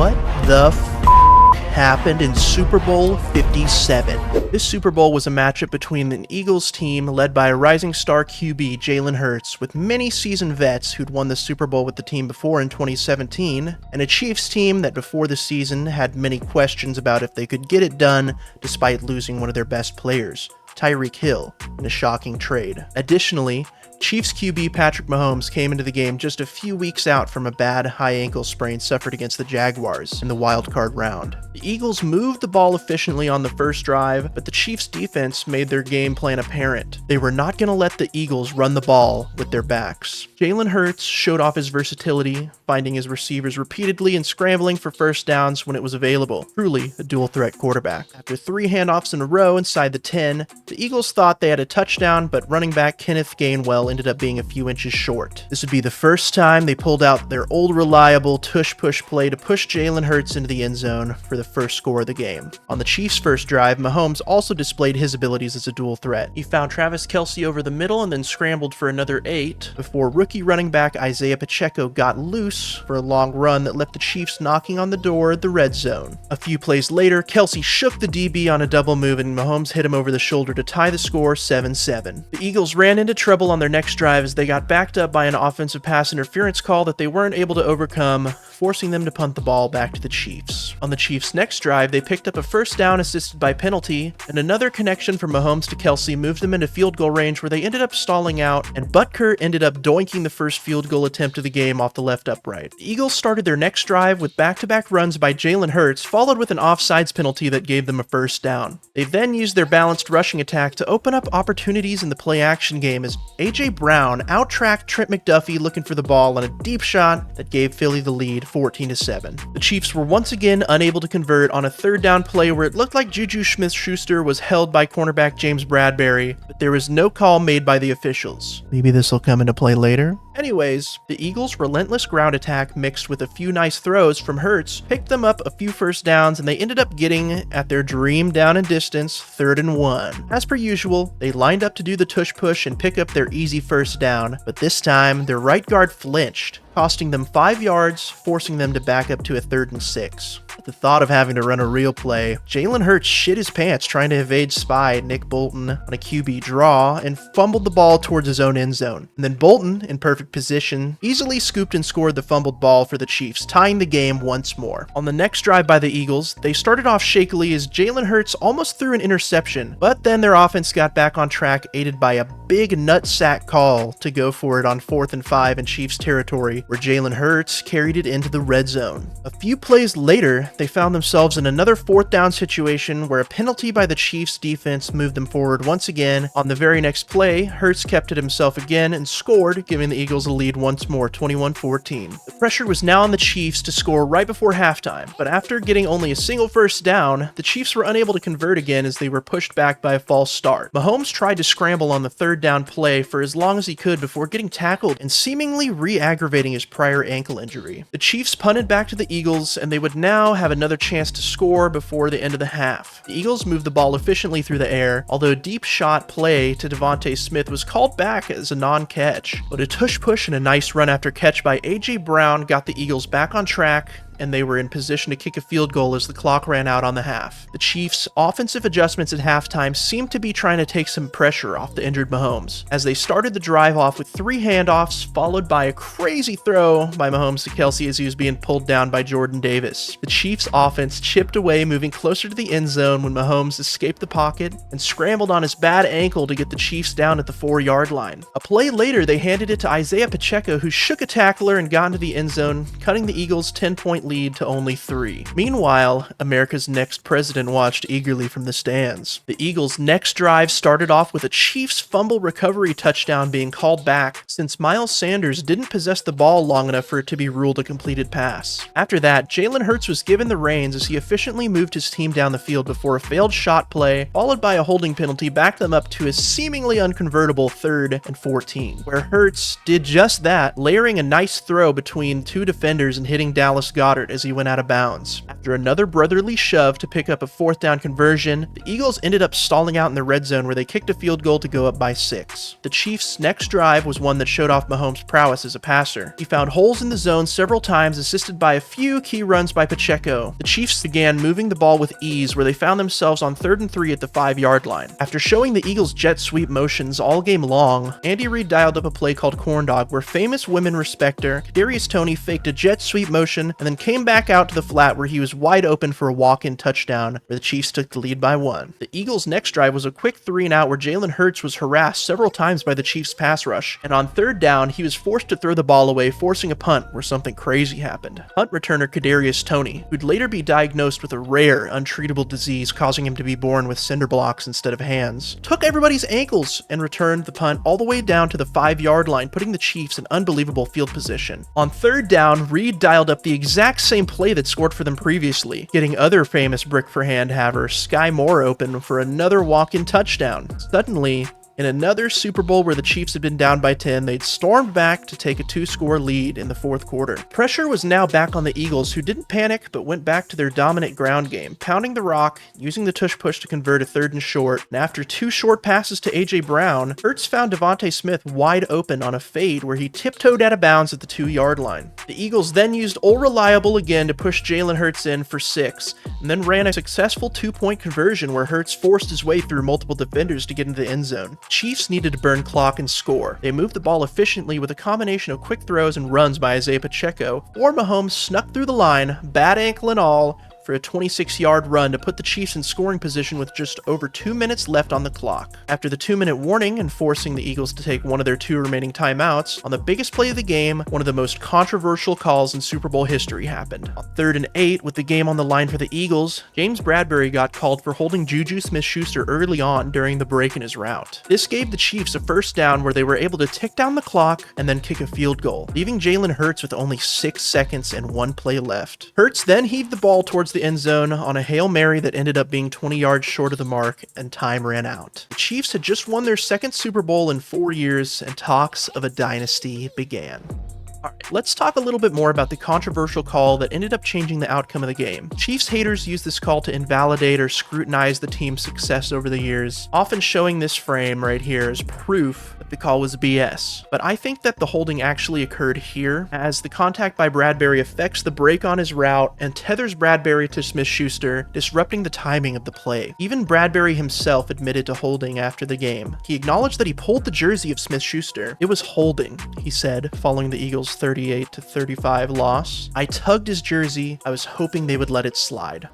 What the happened in Super Bowl 57. This Super Bowl was a matchup between an Eagles team led by a rising star QB, Jalen Hurts, with many seasoned vets who'd won the Super Bowl with the team before in 2017, and a Chiefs team that before the season had many questions about if they could get it done despite losing one of their best players, Tyreek Hill, in a shocking trade. Additionally, Chiefs QB Patrick Mahomes came into the game just a few weeks out from a bad high ankle sprain suffered against the Jaguars in the wildcard round. The Eagles moved the ball efficiently on the first drive, but the Chiefs defense made their game plan apparent. They were not going to let the Eagles run the ball with their backs. Jalen Hurts showed off his versatility, finding his receivers repeatedly and scrambling for first downs when it was available. Truly a dual threat quarterback. After 3 handoffs in a row inside the 10, the Eagles thought they had a touchdown, but running back Kenneth Gainwell ended up being a few inches short. This would be the first time they pulled out their old reliable tush-push play to push Jalen Hurts into the end zone for the first score of the game. On the Chiefs' first drive, Mahomes also displayed his abilities as a dual threat. He found Travis Kelce over the middle and then scrambled for another 8 before rookie running back Isaiah Pacheco got loose for a long run that left the Chiefs knocking on the door of the red zone. A few plays later, Kelce shook the DB on a double move and Mahomes hit him over the shoulder to tie the score 7-7. The Eagles ran into trouble on their next drive as they got backed up by an offensive pass interference call that they weren't able to overcome, forcing them to punt the ball back to the Chiefs. On the Chiefs' next drive, they picked up a first down assisted by penalty, and another connection from Mahomes to Kelce moved them into field goal range where they ended up stalling out, and Butker ended up doinking the first field goal attempt of the game off the left upright. The Eagles started their next drive with back-to-back runs by Jalen Hurts, followed with an offsides penalty that gave them a first down. They then used their balanced rushing attack to open up opportunities in the play-action game as A.J. Brown out-tracked Trent McDuffie looking for the ball on a deep shot that gave Philly the lead 14-7. The Chiefs were once again unable to convert on a third down play where it looked like Juju Smith-Schuster was held by cornerback James Bradbury, but there was no call made by the officials. Maybe this will come into play later? Anyways, the Eagles' relentless ground attack mixed with a few nice throws from Hurts picked them up a few first downs, and they ended up getting at their dream down and distance 3rd and 1. As per usual, they lined up to do the tush push and pick up their easy first down, but this time their right guard flinched, costing them 5 yards, forcing them to back up to a 3rd and 6. At the thought of having to run a real play, Jalen Hurts shit his pants trying to evade spy Nick Bolton on a QB draw and fumbled the ball towards his own end zone. And then Bolton, in perfect position, easily scooped and scored the fumbled ball for the Chiefs, tying the game once more. On the next drive by the Eagles, they started off shakily as Jalen Hurts almost threw an interception, but then their offense got back on track aided by a big nutsack call to go for it on 4th and 5 in Chiefs territory, where Jalen Hurts carried it into the red zone. A few plays later, they found themselves in another 4th down situation where a penalty by the Chiefs defense moved them forward once again. On the very next play, Hurts kept it himself again and scored, giving the Eagles a lead once more, 21-14. The pressure was now on the Chiefs to score right before halftime, but after getting only a single first down, the Chiefs were unable to convert again as they were pushed back by a false start. Mahomes tried to scramble on the 3rd down play for as long as he could before getting tackled and seemingly re-aggravating his prior ankle injury. The Chiefs punted back to the Eagles, and they would now have another chance to score before the end of the half. The Eagles moved the ball efficiently through the air, although a deep shot play to Devontae Smith was called back as a non-catch. But a tush push and a nice run after catch by A.J. Brown got the Eagles back on track, and they were in position to kick a field goal as the clock ran out on the half. The Chiefs' offensive adjustments at halftime seemed to be trying to take some pressure off the injured Mahomes, as they started the drive off with 3 handoffs, followed by a crazy throw by Mahomes to Kelce as he was being pulled down by Jordan Davis. The Chiefs' offense chipped away, moving closer to the end zone when Mahomes escaped the pocket and scrambled on his bad ankle to get the Chiefs down at the 4-yard line. A play later, they handed it to Isaiah Pacheco, who shook a tackler and got into the end zone, cutting the Eagles' 10-point lead to only 3. Meanwhile, America's next president watched eagerly from the stands. The Eagles' next drive started off with a Chiefs fumble recovery touchdown being called back since Miles Sanders didn't possess the ball long enough for it to be ruled a completed pass. After that, Jalen Hurts was given the reins as he efficiently moved his team down the field before a failed shot play, followed by a holding penalty, backed them up to a seemingly unconvertible 3rd and 14, where Hurts did just that, layering a nice throw between 2 defenders and hitting Dallas Goedert slaughtered as he went out of bounds. After another brotherly shove to pick up a 4th down conversion, the Eagles ended up stalling out in the red zone where they kicked a field goal to go up by 6. The Chiefs' next drive was one that showed off Mahomes' prowess as a passer. He found holes in the zone several times, assisted by a few key runs by Pacheco. The Chiefs began moving the ball with ease where they found themselves on 3rd and 3 at the 5-yard line. After showing the Eagles' jet sweep motions all game long, Andy Reid dialed up a play called Corn Dog where famous women respecter Kadarius Toney faked a jet sweep motion and then came back out to the flat where he was wide open for a walk-in touchdown where the Chiefs took the lead by 1. The Eagles' next drive was a quick 3-and-out where Jalen Hurts was harassed several times by the Chiefs' pass rush, and on 3rd down, he was forced to throw the ball away, forcing a punt where something crazy happened. Punt returner Kadarius Toney, who'd later be diagnosed with a rare, untreatable disease causing him to be born with cinder blocks instead of hands, took everybody's ankles and returned the punt all the way down to the 5-yard line, putting the Chiefs in unbelievable field position. On 3rd down, Reid dialed up the exact same play that scored for them previously, getting other famous brick for hand haver Sky Moore open for another walk-in touchdown. Suddenly, in another Super Bowl where the Chiefs had been down by 10, they'd stormed back to take a 2-score lead in the 4th quarter. Pressure was now back on the Eagles, who didn't panic but went back to their dominant ground game, pounding the rock, using the tush push to convert a 3rd and short, and after 2 short passes to A.J. Brown, Hurts found Devontae Smith wide open on a fade where he tiptoed out of bounds at the 2-yard line. The Eagles then used Old Reliable again to push Jalen Hurts in for 6, and then ran a successful 2-point conversion where Hurts forced his way through multiple defenders to get into the end zone. Chiefs needed to burn clock and score. They moved the ball efficiently with a combination of quick throws and runs by Isaiah Pacheco, or Mahomes snuck through the line, bad ankle and all, for a 26-yard run to put the Chiefs in scoring position with just over 2 minutes left on the clock. After the 2-minute warning and forcing the Eagles to take one of their 2 remaining timeouts, on the biggest play of the game, one of the most controversial calls in Super Bowl history happened. On 3rd and 8, with the game on the line for the Eagles, James Bradbury got called for holding Juju Smith-Schuster early on during the break in his route. This gave the Chiefs a 1st down where they were able to tick down the clock and then kick a field goal, leaving Jalen Hurts with only 6 seconds and 1 play left. Hurts then heaved the ball towards the end zone on a Hail Mary that ended up being 20 yards short of the mark, and time ran out. The Chiefs had just won their 2nd Super Bowl in 4 years, and talks of a dynasty began. Alright, let's talk a little bit more about the controversial call that ended up changing the outcome of the game. Chiefs haters use this call to invalidate or scrutinize the team's success over the years, often showing this frame right here as proof that the call was BS. But I think that the holding actually occurred here, as the contact by Bradbury affects the break on his route and tethers Bradbury to Smith-Schuster, disrupting the timing of the play. Even Bradbury himself admitted to holding after the game. He acknowledged that he pulled the jersey of Smith-Schuster. It was holding, he said, following the Eagles' 38-35 loss. I tugged his jersey. I was hoping they would let it slide.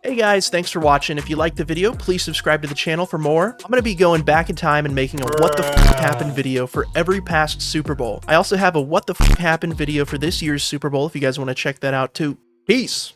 Hey guys, thanks for watching. If you liked the video, please subscribe to the channel for more. I'm going to be going back in time and making a what the f happened video for every past Super Bowl. I also have a what the f happened video for this year's Super Bowl if you guys want to check that out too. Peace!